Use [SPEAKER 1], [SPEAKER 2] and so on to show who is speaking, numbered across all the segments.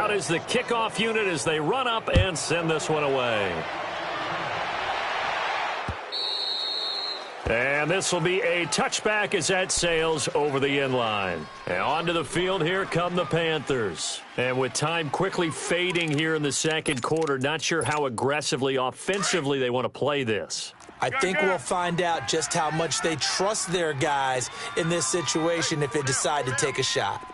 [SPEAKER 1] Out is the kickoff unit as they run up and send this one away. And this will be a touchback as that sails over the end line. And onto the field, here come the Panthers. And with time quickly fading here in the second quarter, not sure how aggressively, offensively they want to play this.
[SPEAKER 2] I think we'll find out just how much they trust their guys in this situation if they decide to take a shot.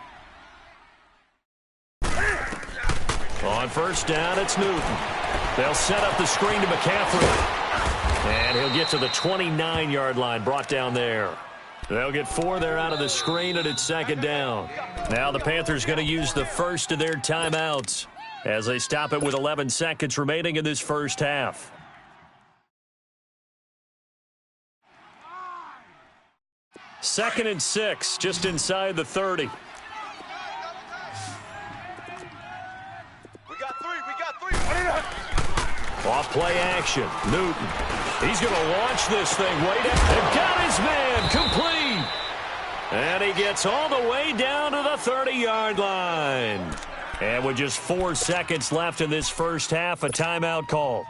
[SPEAKER 1] On first down, it's Newton. They'll set up the screen to McCaffrey. And he'll get to the 29-yard line, brought down there. They'll get 4 there out of the screen, and it's second down. Now the Panthers going to use the first of their timeouts as they stop it with 11 seconds remaining in this first half. Second and 6, just inside the 30.
[SPEAKER 3] We got three.
[SPEAKER 1] Off play action, Newton. He's going to launch this thing way down. They've got his man complete. And he gets all the way down to the 30-yard line. And with just 4 seconds left in this first half, a timeout call.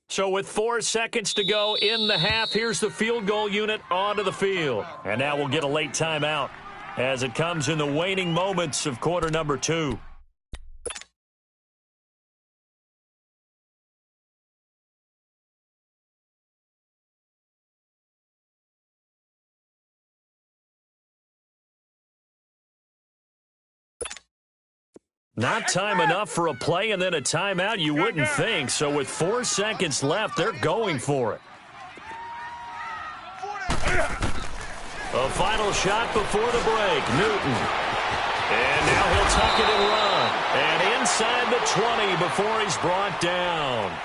[SPEAKER 1] So with 4 seconds to go in the half, here's the field goal unit onto the field. And now we'll get a late timeout as it comes in the waning moments of quarter number 2. Not time enough for a play and then a timeout, you wouldn't think. So with 4 seconds left, they're going for it. A final shot before the break, Newton. And now he'll tuck it and run. And inside the 20 before he's brought down.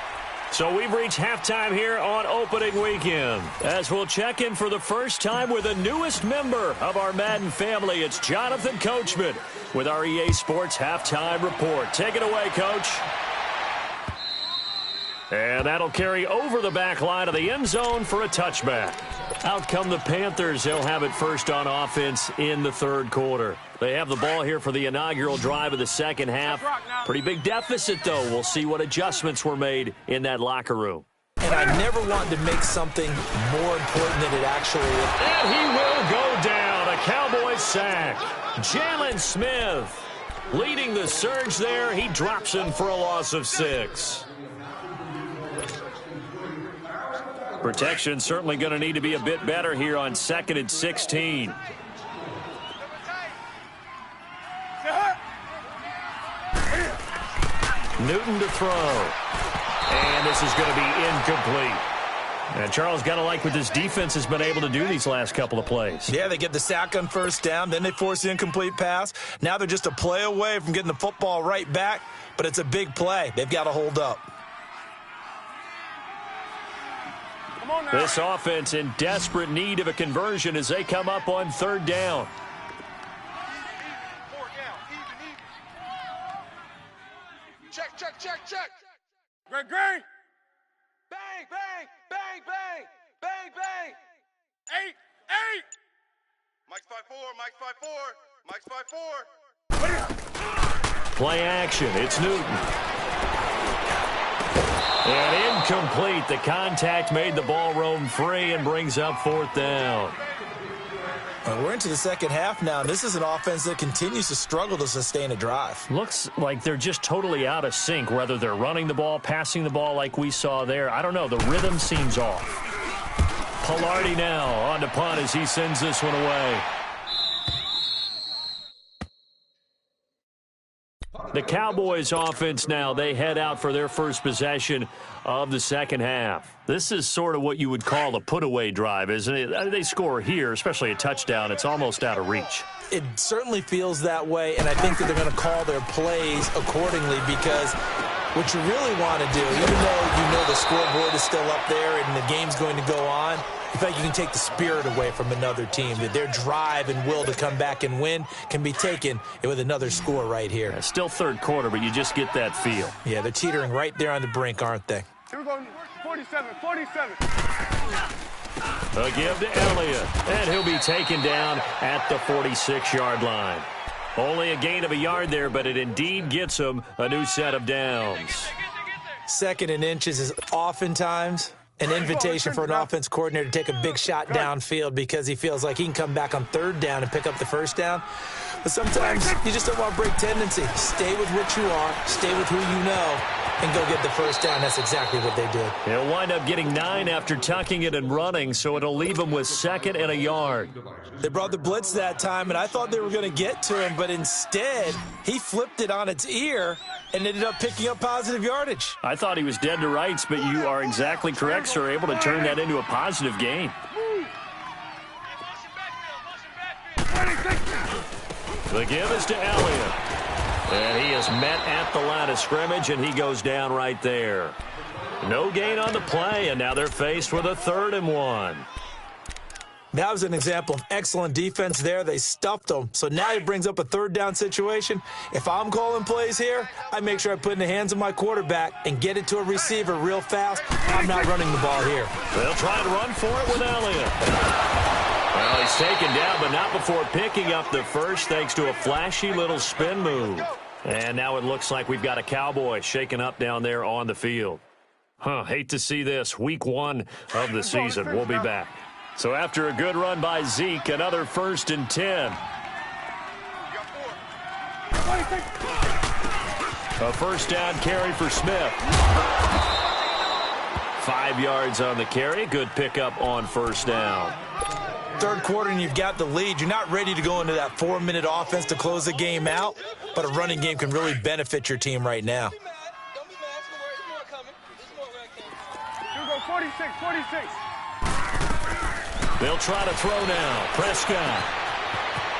[SPEAKER 1] So we've reached halftime here on opening weekend. As we'll check in for the first time with the newest member of our Madden family, it's Jonathan Coachman with our EA Sports Halftime Report. Take it away, Coach. And that'll carry over the back line of the end zone for a touchback. Out come the Panthers. They'll have it first on offense in the third quarter. They have the ball here for the inaugural drive of the second half. Pretty big deficit, though. We'll see what adjustments were made in that locker room.
[SPEAKER 2] And I never wanted to make something more important than it actually is.
[SPEAKER 1] And he will go down. A Cowboys sack. Jalen Smith leading the surge there. He drops in for a loss of 6. Protection certainly going to need to be a bit better here on 2nd and 16. Newton to throw. And this is going to be incomplete. And Charles, got to like what this defense has been able to do these last couple of plays.
[SPEAKER 2] Yeah, they get the sack on first down, then they force the incomplete pass. Now they're just a play away from getting the football right back, but it's a big play. They've got to hold up.
[SPEAKER 1] This offense in desperate need of a conversion as they come up on third down.
[SPEAKER 3] Check. Great. Bang. 8. Mike's 5-4.
[SPEAKER 1] Play action. It's Newton. And incomplete. The contact made the ball roam free and brings up fourth down.
[SPEAKER 2] We're into the second half now, and this is an offense that continues to struggle to sustain a drive.
[SPEAKER 1] Looks like they're just totally out of sync, whether they're running the ball, passing the ball like we saw there. I don't know. The rhythm seems off. Pilardi now on to punt as he sends this one away. The Cowboys offense now, they head out for their first possession of the second half. This is sort of what you would call a put-away drive, isn't it? They score here, especially a touchdown. It's almost out of reach.
[SPEAKER 2] It certainly feels that way, and I think that they're going to call their plays accordingly because what you really want to do, even though you know the scoreboard is still up there and the game's going to go on, in fact, you can take the spirit away from another team. That their drive and will to come back and win can be taken with another score right here.
[SPEAKER 1] Yeah, still third quarter, but you just get that feel.
[SPEAKER 2] Yeah, they're teetering right there on the brink, aren't they?
[SPEAKER 3] Here we go, 47.
[SPEAKER 1] A give to Elliott, and he'll be taken down at the 46-yard line. Only a gain of a yard there, but it indeed gets him a new set of downs.
[SPEAKER 2] 2nd and inches is oftentimes an invitation for an offense coordinator to take a big shot downfield because he feels like he can come back on 3rd down and pick up the 1st down. But sometimes you just don't want to break tendency. Stay with what you are, stay with who you know, and go get the 1st down. That's exactly what they did.
[SPEAKER 1] He'll wind up getting 9 after tucking it and running, so it'll leave him with 2nd and a yard.
[SPEAKER 2] They brought the blitz that time, and I thought they were going to get to him, but instead he flipped it on its ear and ended up picking up positive yardage.
[SPEAKER 1] I thought he was dead to rights, but you are exactly correct, sir. Able to turn that into a positive gain. The give is to Elliott. And he is met at the line of scrimmage, and he goes down right there. No gain on the play, and now they're faced with a 3rd and 1.
[SPEAKER 2] That was an example of excellent defense there. They stuffed them. So now he brings up a 3rd down situation. If I'm calling plays here, I make sure I put it in the hands of my quarterback and get it to a receiver real fast. I'm not running the ball here.
[SPEAKER 1] They'll try and run for it with Elliott. Well, he's taken down, but not before picking up the 1st thanks to a flashy little spin move. And now it looks like we've got a Cowboy shaken up down there on the field. Hate to see this. Week 1 of the season. We'll be back. So after a good run by Zeke, another 1st and 10. A 1st down carry for Smith. 5 yards on the carry. Good pickup on 1st down.
[SPEAKER 2] 3rd quarter and you've got the lead. You're not ready to go into that 4-minute offense to close the game out, but a running game can really benefit your team right now.
[SPEAKER 3] Don't be mad. It's more coming. There's more where it came. 46.
[SPEAKER 1] They'll try to throw now. Prescott.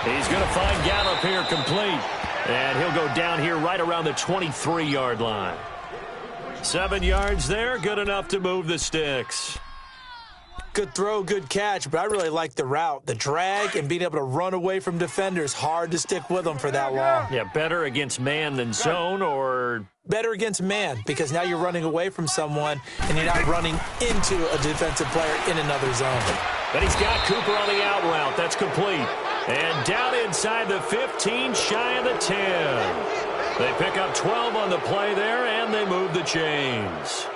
[SPEAKER 1] He's going to find Gallup here complete. And he'll go down here right around the 23-yard line. 7 yards there. Good enough to move the sticks.
[SPEAKER 2] Good throw, good catch, but I really like the route. The drag and being able to run away from defenders, hard to stick with them for that long.
[SPEAKER 1] Yeah, better against man than zone, or?
[SPEAKER 2] Better against man, because now you're running away from someone and you're not running into a defensive player in another zone.
[SPEAKER 1] But he's got Cooper on the out route. That's complete. And down inside the 15, shy of the 10. They pick up 12 on the play there, and they move the chains.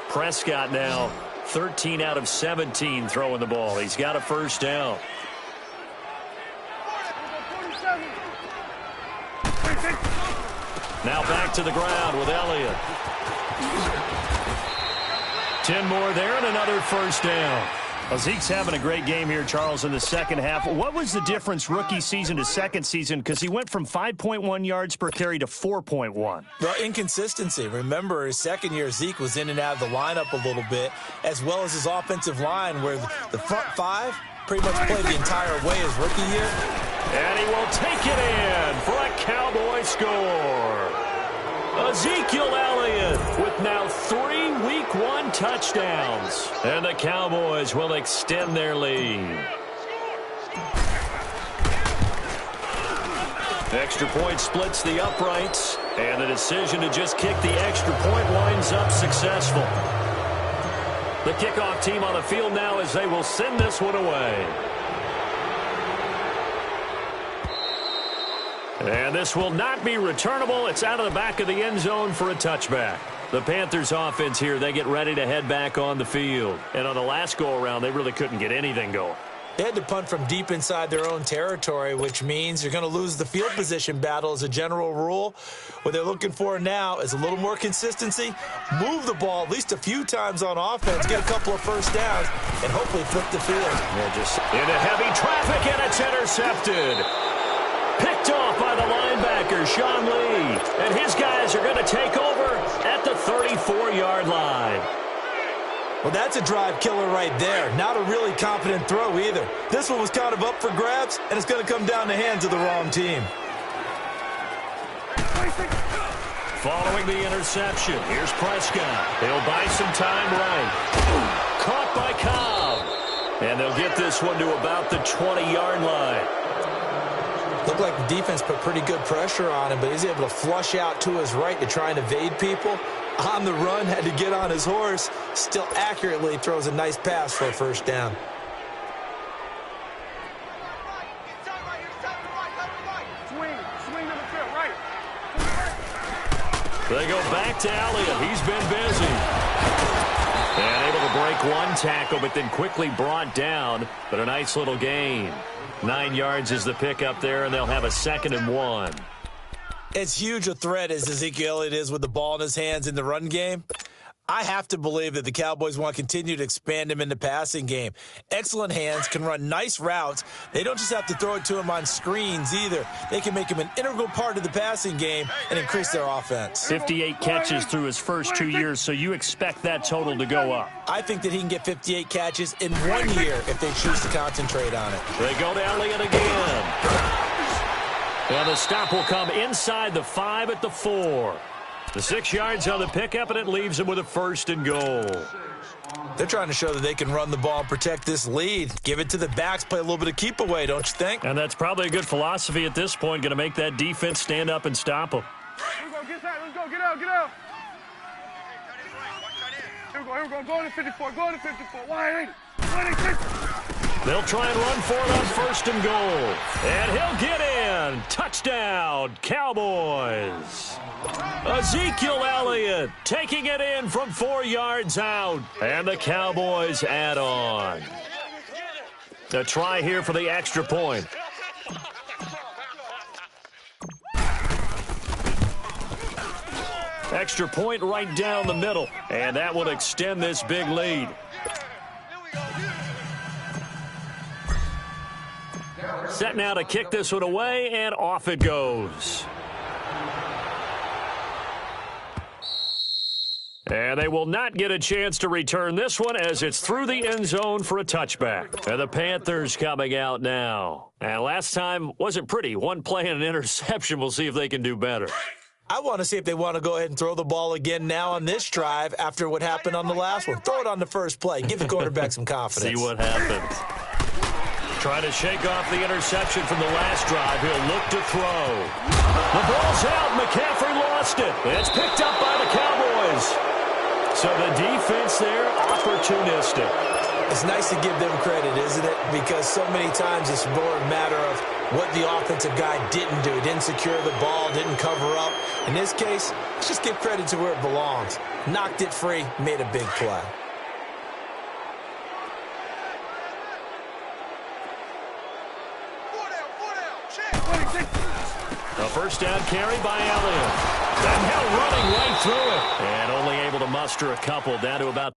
[SPEAKER 1] Prescott now 13 out of 17 throwing the ball. He's got a 1st down. Now back to the ground with Elliott. 10 more there and another 1st down. Well, Zeke's having a great game here, Charles, in the 2nd half. What was the difference rookie season to 2nd season? Because he went from 5.1 yards per carry to 4.1.
[SPEAKER 2] Well, inconsistency. Remember, his 2nd year, Zeke was in and out of the lineup a little bit, as well as his offensive line, where the front 5 pretty much played the entire way his rookie year.
[SPEAKER 1] And he will take it in for a Cowboy score. Ezekiel Elliott with now 3 Week 1 touchdowns. And the Cowboys will extend their lead. Extra point splits the uprights. And the decision to just kick the extra point winds up successful. The kickoff team on the field now as they will send this one away. And this will not be returnable. It's out of the back of the end zone for a touchback. The Panthers offense here, they get ready to head back on the field. And on the last go-around, they really couldn't get anything going.
[SPEAKER 2] They had to punt from deep inside their own territory, which means you're going to lose the field position battle as a general rule. What they're looking for now is a little more consistency, move the ball at least a few times on offense, get a couple of 1st downs, and hopefully flip the field.
[SPEAKER 1] Yeah, just into heavy traffic, and it's intercepted. Picked off by the linebacker, Sean Lee. And his guys are going to take over at the 34-yard line.
[SPEAKER 2] Well, that's a drive killer right there. Not a really confident throw either. This one was kind of up for grabs, and it's going to come down the hands of the wrong team.
[SPEAKER 1] Following the interception, here's Prescott. He'll buy some time right. Caught by Cobb. And they'll get this one to about the 20-yard line.
[SPEAKER 2] Looked like the defense put pretty good pressure on him, but he's able to flush out to his right to try and evade people. On the run, had to get on his horse. Still accurately throws a nice pass for a first down.
[SPEAKER 1] They go back to Elliott. He's been busy. And able to break one tackle, but then quickly brought down. But a nice little gain. 9 yards is the pickup there, and they'll have a 2nd and 1.
[SPEAKER 2] As huge a threat as Ezekiel Elliott is with the ball in his hands in the run game, I have to believe that the Cowboys want to continue to expand him in the passing game. Excellent hands, can run nice routes. They don't just have to throw it to him on screens either. They can make him an integral part of the passing game and increase their offense.
[SPEAKER 4] 58 catches through his first 2 years, so you expect that total to go up.
[SPEAKER 2] I think that he can get 58 catches in 1 year if they choose to concentrate on it.
[SPEAKER 1] They go to Elliott again. And the stop will come inside the 5 at the 4. The 6 yards on the pickup, and it leaves them with a 1st and goal.
[SPEAKER 2] They're trying to show that they can run the ball and protect this lead. Give it to the backs, play a little bit of keep away, don't you think?
[SPEAKER 4] And that's probably a good philosophy at this point, going to make that defense stand up and stop them.
[SPEAKER 3] Let's go, get out, get out. Here we go, go to 54, go to 54. 180.
[SPEAKER 1] They'll try and run for it on 1st and goal. And he'll get in. Touchdown, Cowboys. Ezekiel Elliott taking it in from 4 yards out. And the Cowboys add on. A try here for the extra point. Extra point right down the middle. And that will extend this big lead. Set now to kick this one away, and off it goes. And they will not get a chance to return this one as it's through the end zone for a touchback. And the Panthers coming out now. And last time wasn't pretty. One play and an interception. We'll see if they can do better.
[SPEAKER 2] I want to see if they want to go ahead and throw the ball again now on this drive after what happened on the last one. Throw it on the first play. Give the quarterback some confidence.
[SPEAKER 1] See what happens. Trying to shake off the interception from the last drive. He'll look to throw. The ball's out. McCaffrey lost it. It's picked up by the Cowboys. So the defense there, opportunistic.
[SPEAKER 2] It's nice to give them credit, isn't it? Because so many times it's more a matter of what the offensive guy didn't do. He didn't secure the ball, didn't cover up. In this case, let's just give credit to where it belongs. Knocked it free, made a big play.
[SPEAKER 1] A first down carry by Elliott. And now running right through it. And only able to muster a couple, down to about.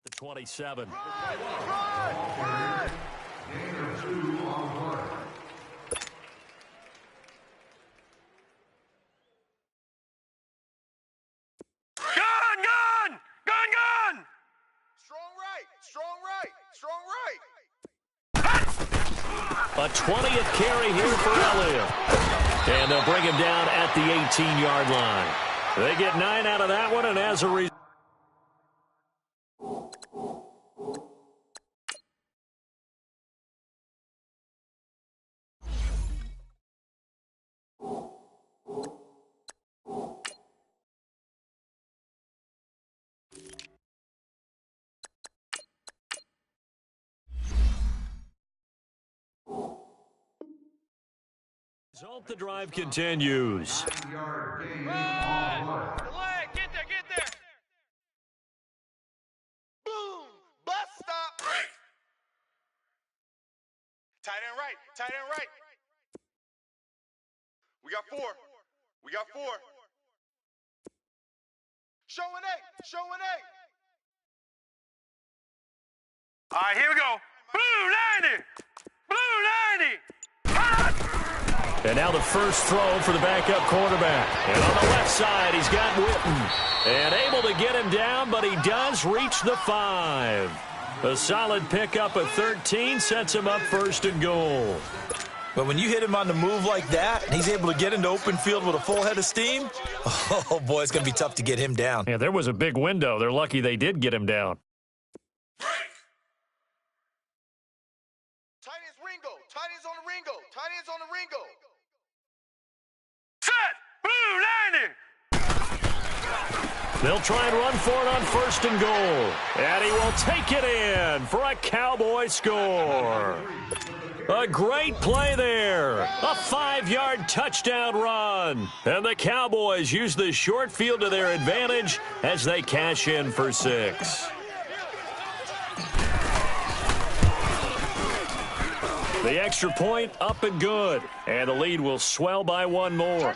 [SPEAKER 1] The 27. A 20th carry here for Elliott. And they'll bring him down at the 18-yard line. They get 9 out of that one, and as a result. The drive continues.
[SPEAKER 3] Get there. Boom. Bus stop. Tight end right. We got 4. Showing eight. All right, here we go. Blue 90.
[SPEAKER 1] And now the first throw for the backup quarterback. And on the left side, he's got Witten. And able to get him down, but he does reach the 5. A solid pickup of 13 sets him up first and goal.
[SPEAKER 2] But when you hit him on the move like that, and he's able to get into open field with a full head of steam, oh, boy, it's going to be tough to get him down.
[SPEAKER 4] Yeah, there was a big window. They're lucky they did get him down.
[SPEAKER 3] Tight ends Ringo. Tight ends on the Ringo. Tight ends on the Ringo.
[SPEAKER 1] They'll try and run for it on first and goal. And he will take it in for a Cowboy score. A great play there. A 5-yard touchdown run. And the Cowboys use the short field to their advantage as they cash in for 6. The extra point up and good. And the lead will swell by 1 more.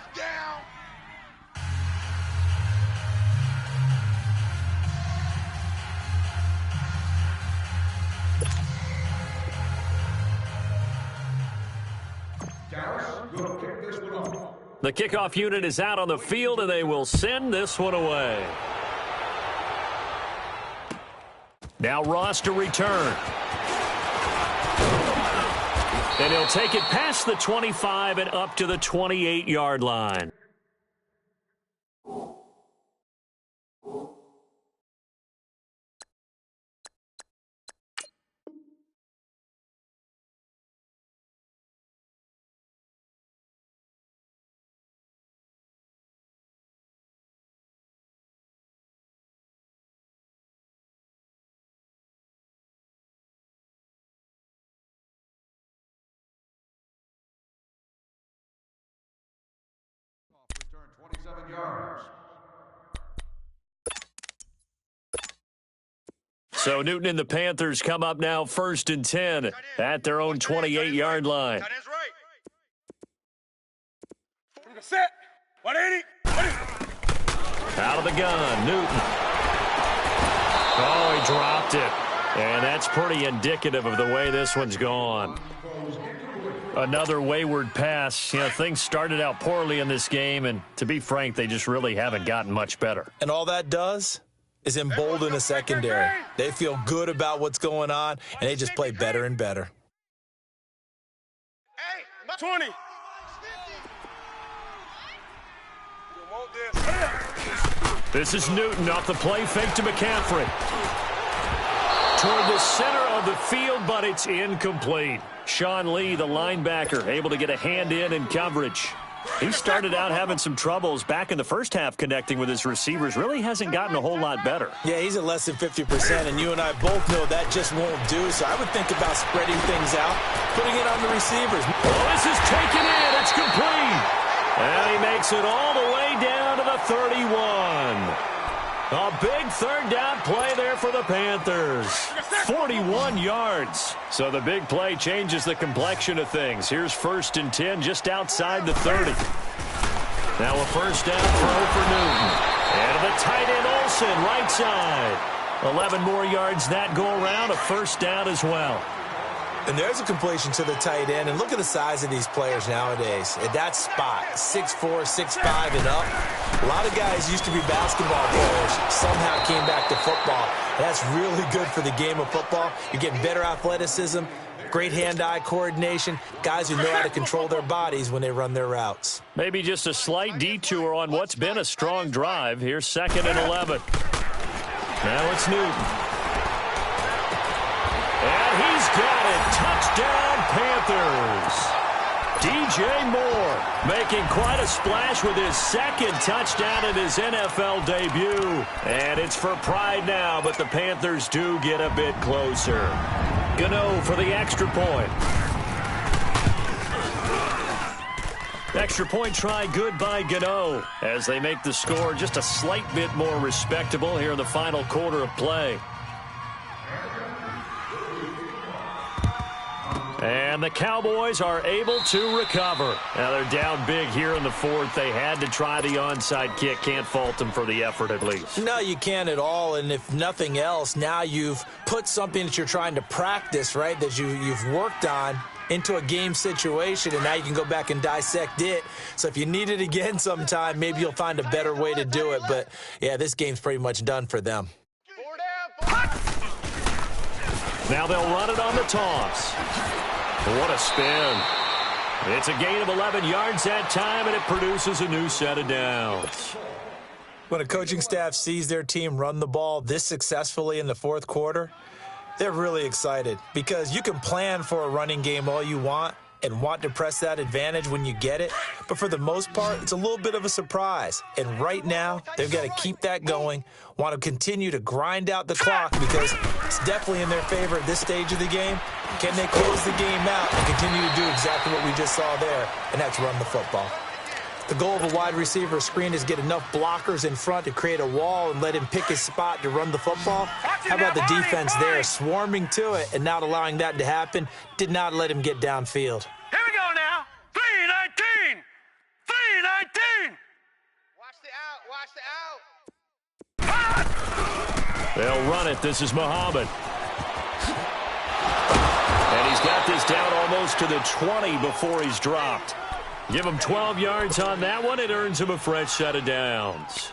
[SPEAKER 1] The kickoff unit is out on the field, and they will send this one away. Now Ross to return. And he'll take it past the 25 and up to the 28-yard line.
[SPEAKER 5] Return 27 yards.
[SPEAKER 1] So Newton and the Panthers come up now first and 10 at their own 28-yard line.
[SPEAKER 3] Tight ends right. Set. 180.
[SPEAKER 1] Out of the gun, Newton. Oh, he dropped it. And that's pretty indicative of the way this one's gone. Another wayward pass. You know, things started out poorly in this game, and to be frank, they just really haven't gotten much better.
[SPEAKER 2] And all that does is embolden the secondary. They feel good about what's going on, and they just play better and better.
[SPEAKER 3] 20.
[SPEAKER 1] This is Newton off the play fake to McCaffrey. Toward the center of the field, but it's incomplete. Sean Lee, the linebacker, able to get a hand in coverage. He started out having some troubles back in the first half connecting with his receivers. Really hasn't gotten a whole lot better.
[SPEAKER 2] Yeah, he's at less than 50%, and you and I both know that just won't do. So I would think about spreading things out, putting it on the receivers.
[SPEAKER 1] Oh, this is taken in. It's complete. And he makes it all the way down to the 31. A big third down play there for the Panthers. 41 yards. So the big play changes the complexion of things. Here's first and 10 just outside the 30. Now a first down throw for Newton. And the tight end Olsen, right side. 11 more yards that go around. A first down as well.
[SPEAKER 2] And there's a completion to the tight end. And look at the size of these players nowadays. At that spot, 6'4", 6'5", and up. A lot of guys used to be basketball players, somehow came back to football. And that's really good for the game of football. You're getting better athleticism, great hand-eye coordination, guys who know how to control their bodies when they run their routes.
[SPEAKER 1] Maybe just a slight detour on what's been a strong drive. Here's 2nd and 11. Now it's Newton. And he's got it. Touchdown, Panthers. DJ Moore making quite a splash with his 2nd touchdown in his NFL debut. And it's for pride now, but the Panthers do get a bit closer. Gano for the extra point. Extra point try good by Gano as they make the score just a slight bit more respectable here in the final quarter of play. And the Cowboys are able to recover. Now they're down big here in the 4th. They had to try the onside kick. Can't fault them for the effort at least.
[SPEAKER 2] No, you can't at all. And if nothing else, now you've put something that you're trying to practice, right, that you've worked on into a game situation, and now you can go back and dissect it. So if you need it again sometime, maybe you'll find a better way to do it. But, yeah, this game's pretty much done for them.
[SPEAKER 1] Now they'll run it on the toss. What a spin. It's a gain of 11 yards that time, and it produces a new set of downs.
[SPEAKER 2] When a coaching staff sees their team run the ball this successfully in the fourth quarter, they're really excited because you can plan for a running game all you want and want to press that advantage when you get it. But for the most part, it's a little bit of a surprise. And right now, they've got to keep that going, want to continue to grind out the clock because it's definitely in their favor at this stage of the game. Can they close the game out and continue to do exactly what we just saw there, and that's run the football? The goal of a wide receiver screen is get enough blockers in front to create a wall and let him pick his spot to run the football. How about the defense there, swarming to it and not allowing that to happen? Did not let him get downfield.
[SPEAKER 3] Here we go now. 3-19. 3-19. Watch the out.
[SPEAKER 1] They'll run it. This is Muhammad. And he's got this down almost to the 20 before he's dropped. Give him 12 yards on that one. It earns him a fresh set of downs.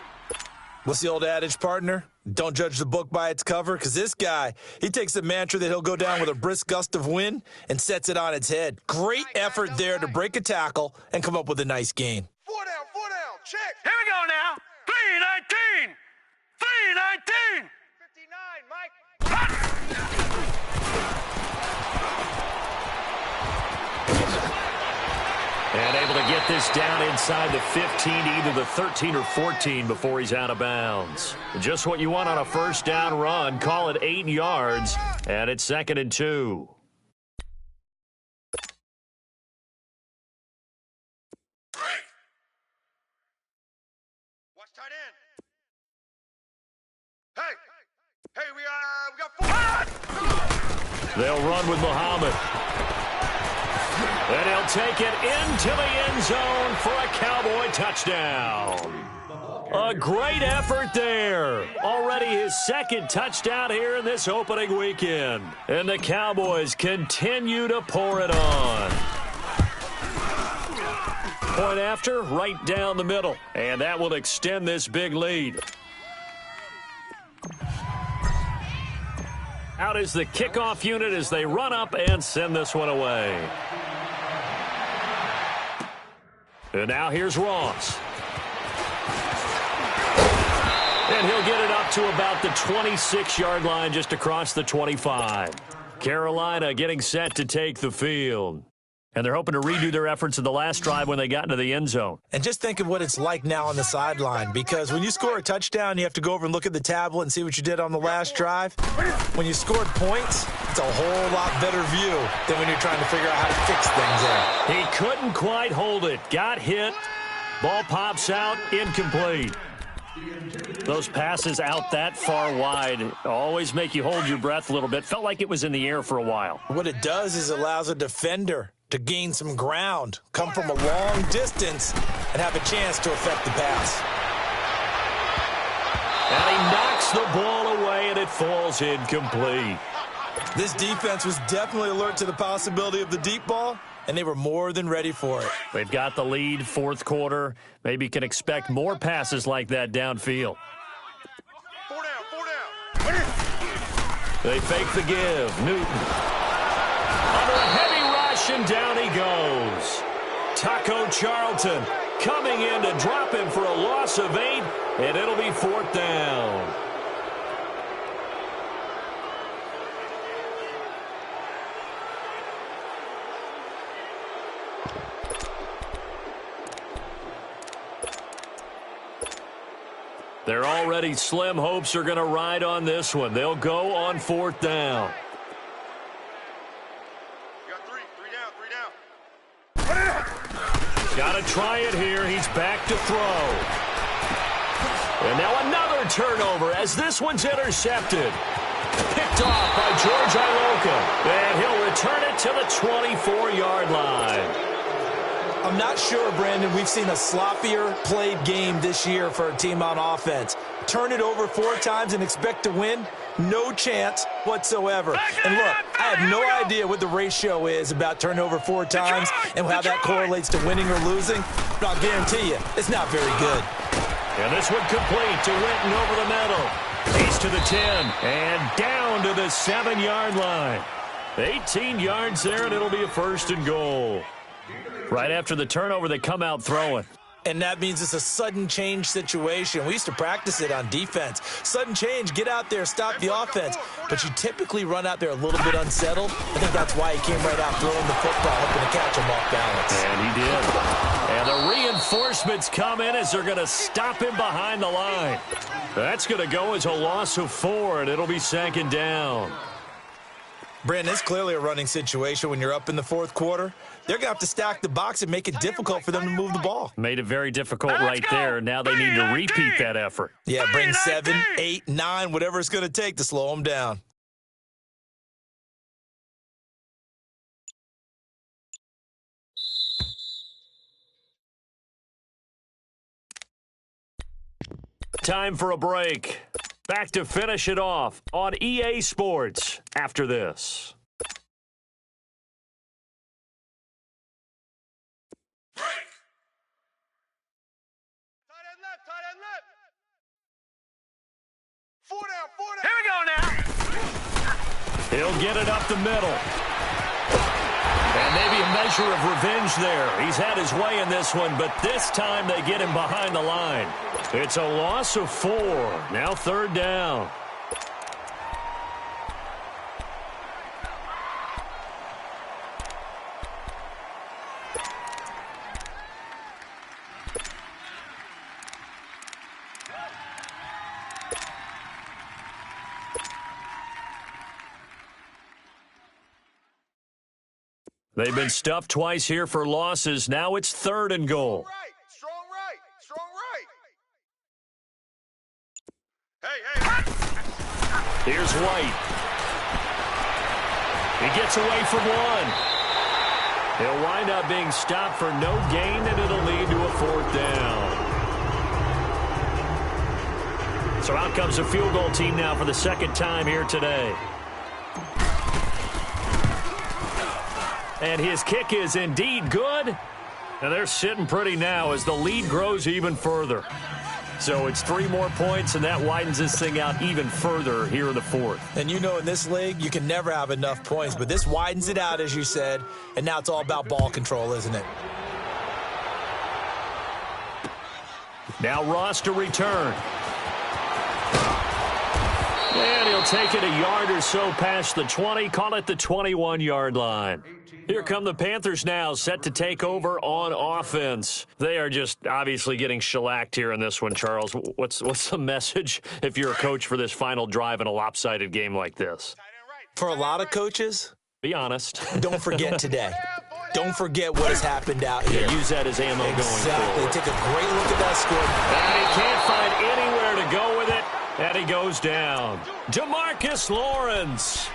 [SPEAKER 2] What's the old adage, partner? Don't judge the book by its cover, because this guy, he takes the mantra that he'll go down with a brisk gust of wind and sets it on its head. Great effort there to break a tackle and come up with a nice gain.
[SPEAKER 3] 4 down, check. Here we go now. 3-19. 3-19. 59, Mike.
[SPEAKER 1] And able to get this down inside the 15, either the 13 or 14 before he's out of bounds. Just what you want on a first down run. Call it 8 yards, and it's 2nd and 2.
[SPEAKER 3] Watch tight end. Hey, we got 4.
[SPEAKER 1] They'll run with Muhammad. And he'll take it into the end zone for a Cowboy touchdown. A great effort there. Already his 2nd touchdown here in this opening weekend. And the Cowboys continue to pour it on. Point after, right down the middle. And that will extend this big lead. Out is the kickoff unit as they run up and send this one away. And now here's Ross. And he'll get it up to about the 26-yard line, just across the 25. Carolina getting set to take the field. And they're hoping to redo their efforts in the last drive when they got into the end zone.
[SPEAKER 2] And just think of what it's like now on the sideline, because when you score a touchdown, you have to go over and look at the tablet and see what you did on the last drive. When you scored points, it's a whole lot better view than when you're trying to figure out how to fix things there.
[SPEAKER 1] He couldn't quite hold it. Got hit. Ball pops out. Incomplete. Those passes out that far wide always make you hold your breath a little bit. Felt like it was in the air for a while.
[SPEAKER 2] What it does is it allows a defender to gain some ground, come from a long distance, and have a chance to affect the pass.
[SPEAKER 1] And he knocks the ball away, and it falls incomplete.
[SPEAKER 2] This defense was definitely alert to the possibility of the deep ball, and they were more than ready for it.
[SPEAKER 1] They've got the lead, fourth quarter. Maybe can expect more passes like that downfield.
[SPEAKER 3] 4 down.
[SPEAKER 1] They fake the give. Newton. Under a heavy rush, and down he goes. Taco Charlton coming in to drop him for a loss of 8, and it'll be 4th down. Their already slim hopes are going to ride on this one. They'll go on 4th down.
[SPEAKER 3] You got 3 down.
[SPEAKER 1] Got to try it here. He's back to throw. And now another turnover as this one's intercepted. Picked off by George Iloka. And he'll return it to the 24-yard line.
[SPEAKER 2] I'm not sure, Brandon, we've seen a sloppier played game this year for a team on offense. turn it over 4 times and expect to win? No chance whatsoever. And look, I have no idea what the ratio is about turning over 4 times and how that correlates to winning or losing, but I'll guarantee you, it's not very good.
[SPEAKER 1] And this one complete to Witten over the middle. He's to the 10 and down to the 7-yard line. 18 yards there, and it'll be a 1st and goal. Right after the turnover, they come out throwing.
[SPEAKER 2] And that means it's a sudden change situation. We used to practice it on defense. Sudden change, get out there, stop the offense. But you typically run out there a little bit unsettled. I think that's why he came right out throwing the football, hoping to catch him off balance.
[SPEAKER 1] And he did. And the reinforcements come in as they're going to stop him behind the line. That's going to go as a loss of 4, and it'll be 2nd down.
[SPEAKER 2] Brandon, it's clearly a running situation when you're up in the 4th quarter. They're going to have to stack the box and make it difficult for them to move the ball.
[SPEAKER 4] Made it very difficult right there. Now they need to repeat that effort.
[SPEAKER 2] Yeah, bring 7, 8, 9, whatever it's going to take to slow them down.
[SPEAKER 1] Time for a break. Back to finish it off on EA Sports after this.
[SPEAKER 3] Here we go now.
[SPEAKER 1] He'll get it up the middle. And maybe a measure of revenge there. He's had his way in this one, but this time they get him behind the line. It's a loss of 4. Now 3rd down. They've been stuffed twice here for losses. Now it's 3rd and goal.
[SPEAKER 3] Strong right. Hey.
[SPEAKER 1] Here's White. He gets away from 1. He'll wind up being stopped for no gain, and it'll lead to a 4th down. So out comes a field goal team now for the 2nd time here today. And his kick is indeed good. And they're sitting pretty now as the lead grows even further. So it's 3 more points, and that widens this thing out even further here in the 4th.
[SPEAKER 2] And you know in this league, you can never have enough points, but this widens it out, as you said, and now it's all about ball control, isn't it?
[SPEAKER 1] Now Ross to return. And he'll take it a yard or so past the 20, call it the 21-yard line. Here come the Panthers now, set to take over on offense. They are just obviously getting shellacked here in this one, Charles. What's the message if you're a coach for this final drive in a lopsided game like this?
[SPEAKER 2] For a lot of coaches,
[SPEAKER 1] be honest.
[SPEAKER 2] Don't forget today. Don't forget what has happened out here.
[SPEAKER 1] Use that as ammo going
[SPEAKER 2] Exactly.
[SPEAKER 1] forward.
[SPEAKER 2] Take a great look at that score.
[SPEAKER 1] And he can't find anywhere to go with it. And he goes down. Demarcus Lawrence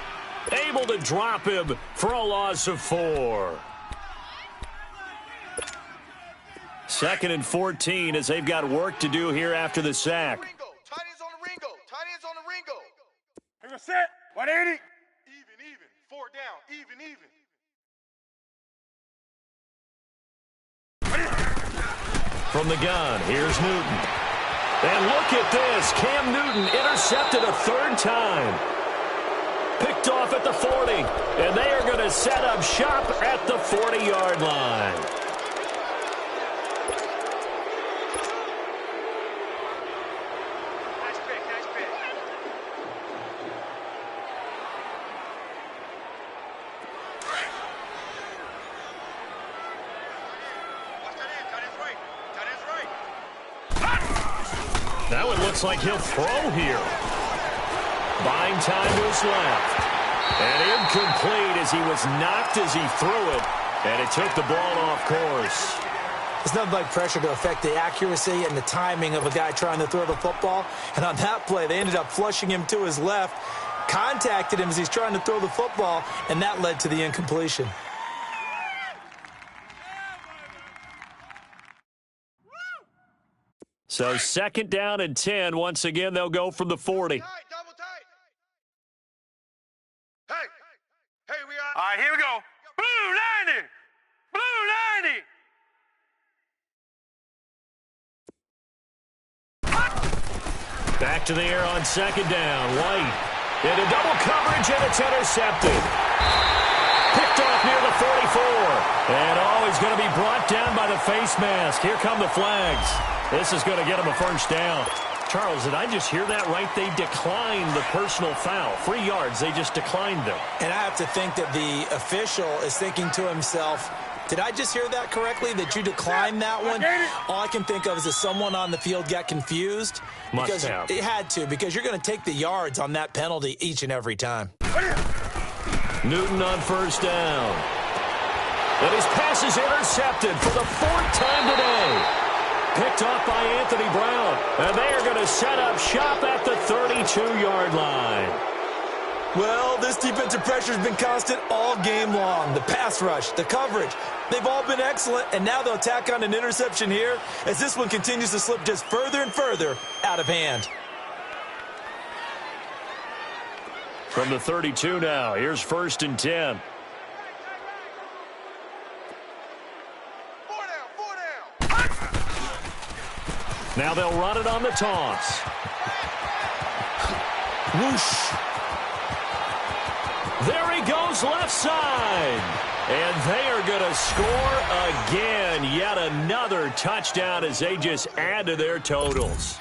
[SPEAKER 1] able to drop him for a loss of 4. 2nd and 14 as they've got work to do here after the sack.
[SPEAKER 3] Tight ends on the Ringo. Tight ends on the Ringo. Here we set. 180. Even. 4 down. Even.
[SPEAKER 1] From the gun, here's Newton. And look at this. Cam Newton intercepted a 3rd time. Picked off at the 40. And they are going to set up shop at the 40-yard line.
[SPEAKER 3] Nice pick.
[SPEAKER 1] Now it looks like he'll throw here. Buying time to his left. And incomplete as he was knocked as he threw it. And it took the ball off course.
[SPEAKER 2] It's nothing like pressure to affect the accuracy and the timing of a guy trying to throw the football. And on that play, they ended up flushing him to his left, contacted him as he's trying to throw the football, and that led to the incompletion.
[SPEAKER 4] So 2nd down and 10. Once again, they'll go from the 40.
[SPEAKER 3] Tight, double tight. Hey, we are.
[SPEAKER 6] All right, here we go. Blue 90. Blue 90.
[SPEAKER 1] Back to the air on 2nd down. White into double coverage, and it's intercepted. Picked off near the 44. And he's going to be brought down by the face mask. Here come the flags. This is going to get him a first down. Charles, did I just hear that right? They declined the personal foul. 3 yards, they just declined them.
[SPEAKER 2] And I have to think that the official is thinking to himself, did I just hear that correctly, that you declined that one? All I can think of is that someone on the field got confused.
[SPEAKER 1] Must have.
[SPEAKER 2] It had to, because you're going to take the yards on that penalty each and every time.
[SPEAKER 1] Newton on first down. And his pass is intercepted for the 4th time today. Picked off by Anthony Brown. And they are going to set up shop at the 32-yard line.
[SPEAKER 2] Well, this defensive pressure has been constant all game long. The pass rush, the coverage, they've all been excellent. And now they'll tack on an interception here as this one continues to slip just further and further out of hand.
[SPEAKER 4] From the 32 now, here's 1st and 10.
[SPEAKER 3] Four down.
[SPEAKER 1] Now they'll run it on the toss.
[SPEAKER 2] Whoosh.
[SPEAKER 1] There he goes left side. And they are going to score again. Yet another touchdown as they just add to their totals.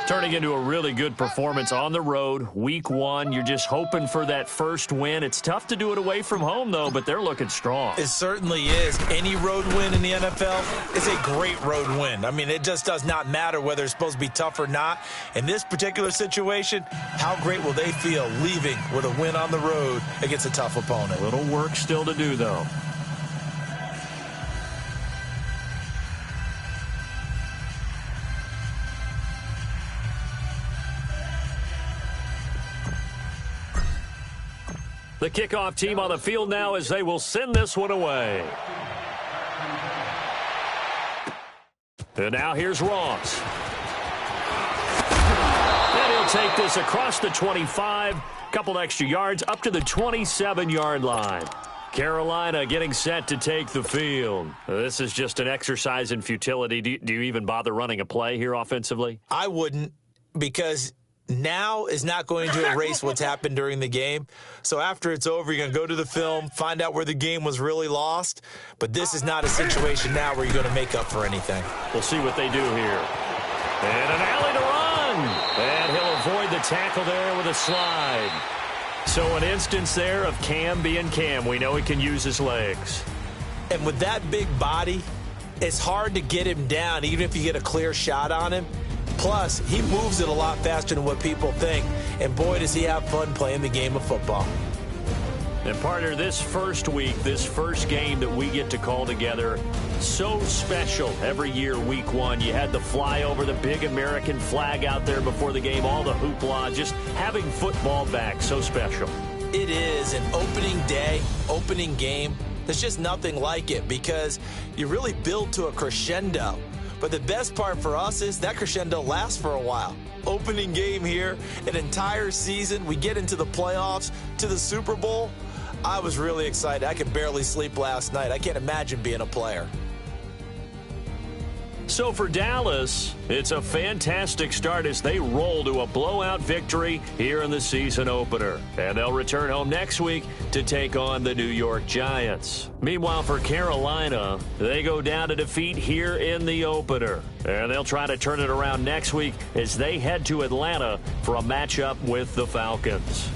[SPEAKER 1] Turning into a really good performance on the road. Week 1, you're just hoping for that first win. It's tough to do it away from home, though, but they're looking strong.
[SPEAKER 2] It certainly is. Any road win in the NFL is a great road win. I mean, it just does not matter whether it's supposed to be tough or not. In this particular situation, how great will they feel leaving with a win on the road against a tough opponent?
[SPEAKER 1] A little work still to do, though. The kickoff team on the field now as they will send this one away. And now here's Ross. And he'll take this across the 25, couple extra yards up to the 27-yard line. Carolina getting set to take the field. This is just an exercise in futility. Do you even bother running a play here offensively?
[SPEAKER 2] I wouldn't, because now is not going to erase what's happened during the game. So after it's over, you're going to go to the film, find out where the game was really lost. But this is not a situation now where you're going to make up for anything.
[SPEAKER 1] We'll see what they do here. And an alley to run. And he'll avoid the tackle there with a slide. So an instance there of Cam being Cam. We know he can use his legs.
[SPEAKER 2] And with that big body, it's hard to get him down, even if you get a clear shot on him. Plus, he moves it a lot faster than what people think. And boy, does he have fun playing the game of football.
[SPEAKER 1] And partner, this first week, this first game that we get to call together, so special every year, week 1. You had the flyover, the big American flag out there before the game, all the hoopla, just having football back, so special.
[SPEAKER 2] It is an opening day, opening game. There's just nothing like it because you really build to a crescendo. But the best part for us is that crescendo lasts for a while. Opening game here, an entire season. We get into the playoffs, to the Super Bowl. I was really excited. I could barely sleep last night. I can't imagine being a player.
[SPEAKER 1] So for Dallas, it's a fantastic start as they roll to a blowout victory here in the season opener. And they'll return home next week to take on the New York Giants. Meanwhile, for Carolina, they go down to defeat here in the opener. And they'll try to turn it around next week as they head to Atlanta for a matchup with the Falcons.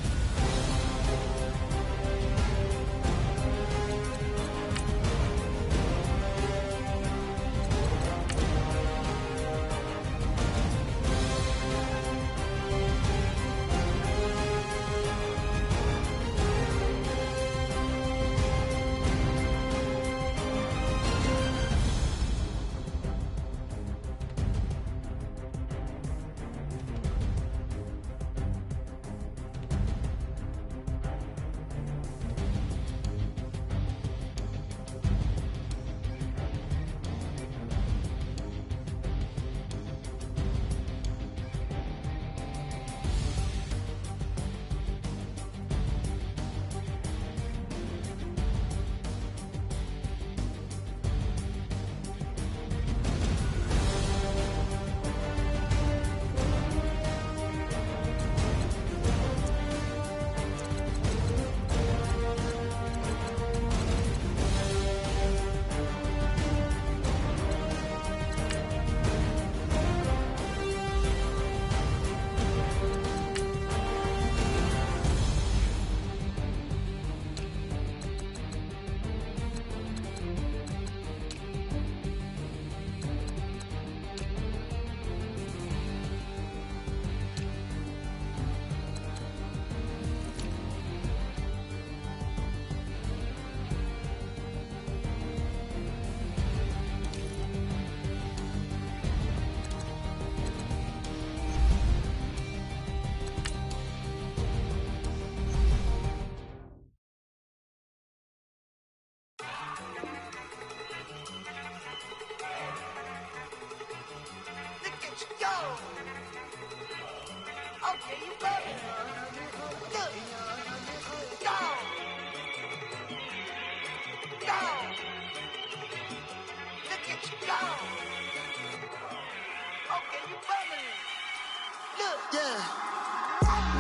[SPEAKER 7] Yeah.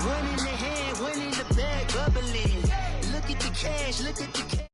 [SPEAKER 7] One in the hand, one in the bag, bubbling. Look at the cash, look at the cash.